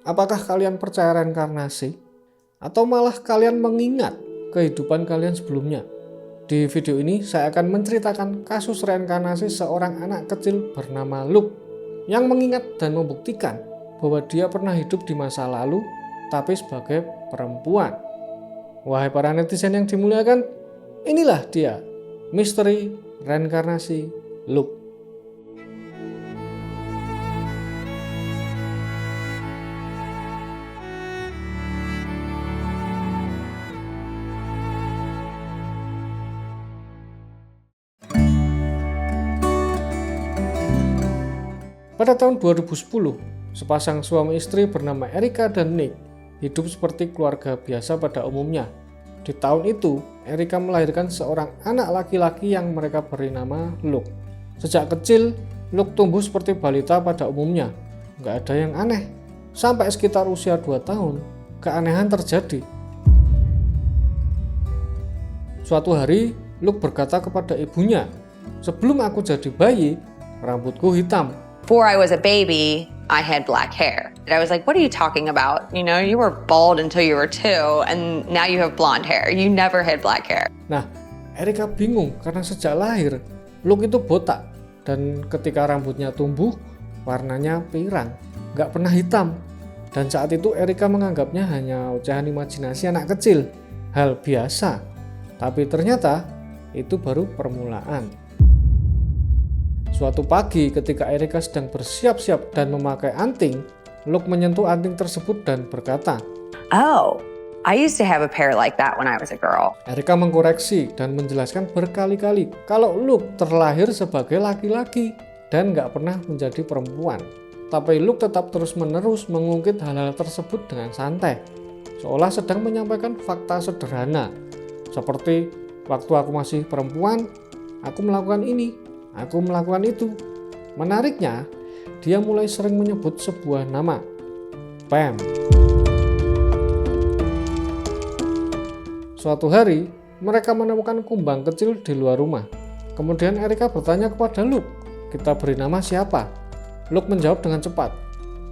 Apakah kalian percaya reinkarnasi? Atau malah kalian mengingat kehidupan kalian sebelumnya? Di video ini saya akan menceritakan kasus reinkarnasi seorang anak kecil bernama Luke yang mengingat dan membuktikan bahwa dia pernah hidup di masa lalu tapi sebagai perempuan. Wahai para netizen yang dimuliakan, inilah dia misteri reinkarnasi Luke. Pada tahun 2010, sepasang suami istri bernama Erika dan Nick hidup seperti keluarga biasa pada umumnya. Di tahun itu, Erika melahirkan seorang anak laki-laki yang mereka beri nama Luke. Sejak kecil, Luke tumbuh seperti balita pada umumnya. Nggak ada yang aneh. Sampai sekitar usia 2 tahun, keanehan terjadi. Suatu hari, Luke berkata kepada ibunya, "Sebelum aku jadi bayi, rambutku hitam." Before I was a baby, I had black hair. And I was like, what are you talking about? You were bald until you were 2, and now you have blonde hair. You never had black hair. Nah, Erika bingung karena sejak lahir, Luke itu botak. Dan ketika rambutnya tumbuh, warnanya pirang, nggak pernah hitam. Dan saat itu Erika menganggapnya hanya ocehan imajinasi anak kecil, hal biasa. Tapi ternyata itu baru permulaan. Suatu pagi ketika Erika sedang bersiap-siap dan memakai anting, Luke menyentuh anting tersebut dan berkata, Oh, I used to have a pair like that when I was a girl. Erika mengkoreksi dan menjelaskan berkali-kali kalau Luke terlahir sebagai laki-laki dan nggak pernah menjadi perempuan. Tapi Luke tetap terus-menerus mengungkit hal-hal tersebut dengan santai, seolah sedang menyampaikan fakta sederhana. Seperti, waktu aku masih perempuan, aku melakukan ini. Aku melakukan itu. Menariknya, dia mulai sering menyebut sebuah nama, Pam. Suatu hari, mereka menemukan kumbang kecil di luar rumah. Kemudian Erika bertanya kepada Luke, "Kita beri nama siapa?" Luke menjawab dengan cepat,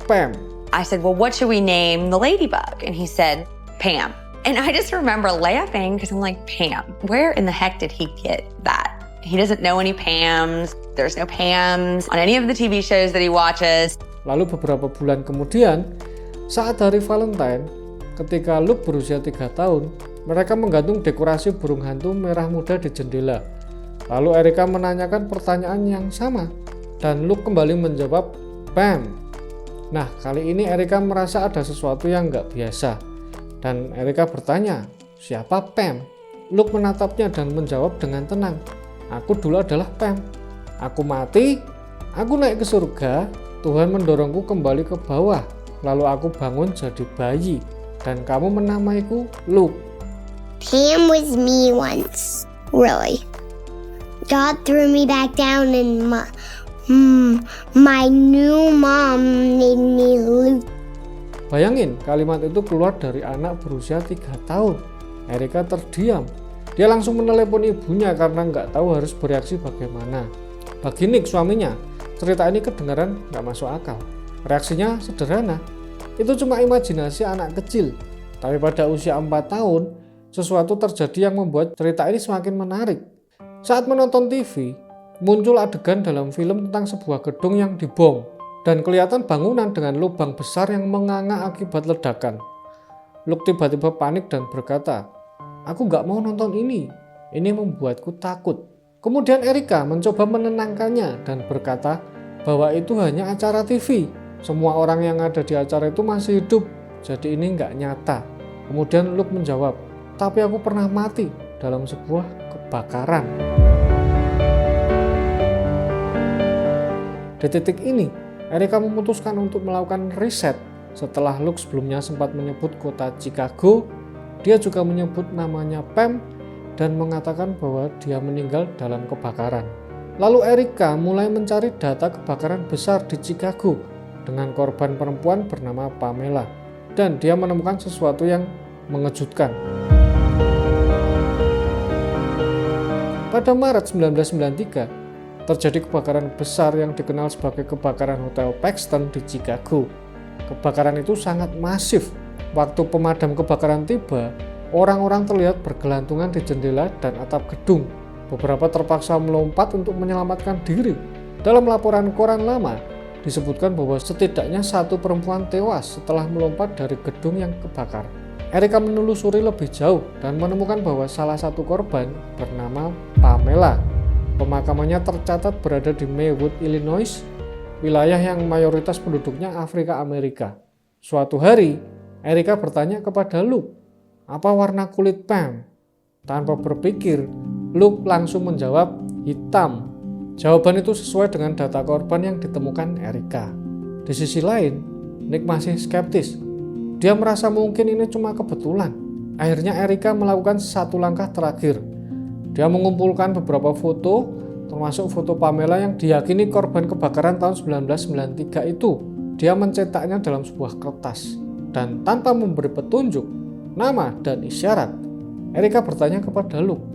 "Pam." I said, well, what should we name the ladybug? And he said, Pam. And I just remember laughing because I'm like, Pam, where in the heck did he get that? He doesn't know any Pams. There's no Pams on any of the TV shows that he watches. Lalu beberapa bulan kemudian, saat hari Valentine, ketika Luke berusia 3 tahun, mereka menggantung dekorasi burung hantu merah muda di jendela. Lalu Erika menanyakan pertanyaan yang sama, dan Luke kembali menjawab, Pam. Nah, kali ini Erika merasa ada sesuatu yang nggak biasa. Dan Erika bertanya, siapa Pam? Luke menatapnya dan menjawab dengan tenang, aku dulu adalah Pam. Aku mati, aku naik ke surga, Tuhan mendorongku kembali ke bawah, lalu aku bangun jadi bayi, dan kamu menamaiku Luke. Pam was me once, really. God threw me back down and my new mom made me Luke. Bayangin, kalimat itu keluar dari anak berusia 3 tahun. Erika terdiam. Dia langsung menelepon ibunya karena nggak tahu harus bereaksi bagaimana. Bagi Nick, suaminya, cerita ini kedengaran nggak masuk akal. Reaksinya sederhana. Itu cuma imajinasi anak kecil. Tapi pada usia 4 tahun, sesuatu terjadi yang membuat cerita ini semakin menarik. Saat menonton TV, muncul adegan dalam film tentang sebuah gedung yang dibom. Dan kelihatan bangunan dengan lubang besar yang menganga akibat ledakan. Luke tiba-tiba panik dan berkata, aku nggak mau nonton ini membuatku takut. Kemudian Erika mencoba menenangkannya dan berkata bahwa itu hanya acara TV. Semua orang yang ada di acara itu masih hidup, jadi ini nggak nyata. Kemudian Luke menjawab, tapi aku pernah mati dalam sebuah kebakaran. Di titik ini, Erika memutuskan untuk melakukan riset. Setelah Luke sebelumnya sempat menyebut kota Chicago, dia juga menyebut namanya Pam dan mengatakan bahwa dia meninggal dalam kebakaran. Lalu Erika mulai mencari data kebakaran besar di Chicago dengan korban perempuan bernama Pamela, dan dia menemukan sesuatu yang mengejutkan. Pada Maret 1993, terjadi kebakaran besar yang dikenal sebagai kebakaran Hotel Paxton di Chicago. Kebakaran itu sangat masif. Waktu pemadam kebakaran tiba, orang-orang terlihat bergelantungan di jendela dan atap gedung. Beberapa terpaksa melompat untuk menyelamatkan diri. Dalam laporan koran lama, disebutkan bahwa setidaknya 1 perempuan tewas setelah melompat dari gedung yang kebakar. Erica menelusuri lebih jauh dan menemukan bahwa salah satu korban bernama Pamela. Pemakamannya tercatat berada di Maywood, Illinois, wilayah yang mayoritas penduduknya Afrika Amerika. Suatu hari, Erica bertanya kepada Luke, "Apa warna kulit Pam?" Tanpa berpikir, Luke langsung menjawab, "Hitam." Jawaban itu sesuai dengan data korban yang ditemukan Erica. Di sisi lain, Nick masih skeptis. Dia merasa mungkin ini cuma kebetulan. Akhirnya Erica melakukan satu langkah terakhir. Dia mengumpulkan beberapa foto, termasuk foto Pamela yang diyakini korban kebakaran tahun 1993 itu. Dia mencetaknya dalam sebuah kertas. Dan tanpa memberi petunjuk, nama dan isyarat, Erica bertanya kepada Luke,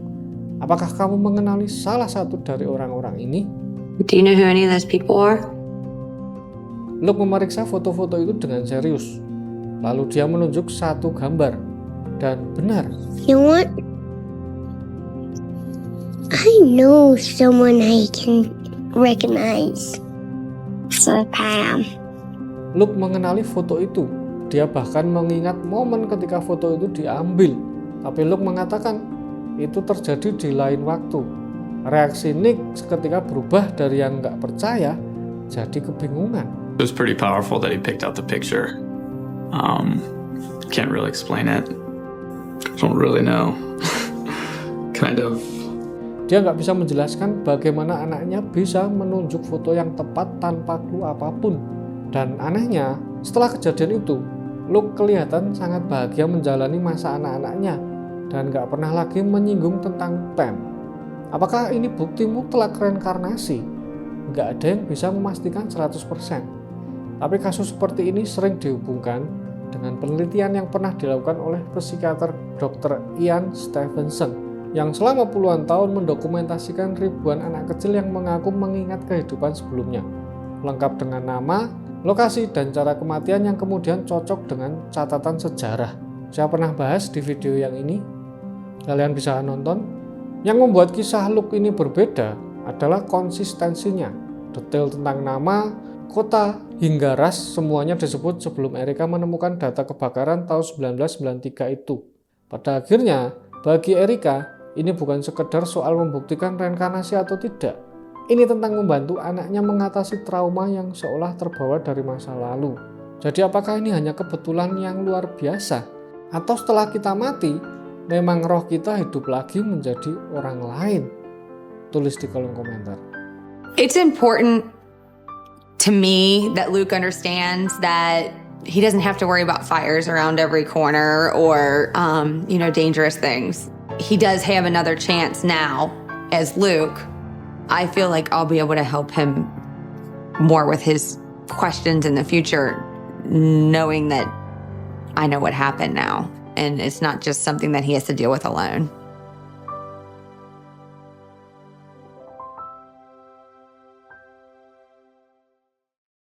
"Apakah kamu mengenali salah satu dari orang-orang ini?" Do you know who any of those people are? Luke memeriksa foto-foto itu dengan serius. Lalu dia menunjuk satu gambar. Dan benar, You know what? I know someone I can recognize. It's Pam. Luke mengenali foto itu. Dia bahkan mengingat momen ketika foto itu diambil. Tapi Luke mengatakan itu terjadi di lain waktu. Reaksi Nick seketika berubah dari yang nggak percaya jadi kebingungan. It was pretty powerful that he picked out the picture. Can't really explain it. Don't really know. Kind of. Dia nggak bisa menjelaskan bagaimana anaknya bisa menunjuk foto yang tepat tanpa clue apapun. Dan anehnya, setelah kejadian itu, Luke kelihatan sangat bahagia menjalani masa anak-anaknya dan nggak pernah lagi menyinggung tentang Pam. Apakah ini bukti mutlak reinkarnasi? Nggak ada yang bisa memastikan 100%. Tapi kasus seperti ini sering dihubungkan dengan penelitian yang pernah dilakukan oleh psikiater Dr. Ian Stevenson yang selama puluhan tahun mendokumentasikan ribuan anak kecil yang mengaku mengingat kehidupan sebelumnya, lengkap dengan nama, lokasi, dan cara kematian yang kemudian cocok dengan catatan sejarah. Saya pernah bahas di video yang ini, kalian bisa nonton. Yang membuat kisah Luke ini berbeda adalah konsistensinya. Detail tentang nama, kota, hingga ras semuanya disebut sebelum Erica menemukan data kebakaran tahun 1993 itu. Pada akhirnya, bagi Erica, ini bukan sekedar soal membuktikan reinkarnasi atau tidak. Ini tentang membantu anaknya mengatasi trauma yang seolah terbawa dari masa lalu. Jadi apakah ini hanya kebetulan yang luar biasa? Atau setelah kita mati, memang roh kita hidup lagi menjadi orang lain? Tulis di kolom komentar. It's important to me that Luke understands that he doesn't have to worry about fires around every corner or, dangerous things. He does have another chance now as Luke. I feel like I'll be able to help him more with his questions in the future, knowing that I know what happened now. And it's not just something that he has to deal with alone.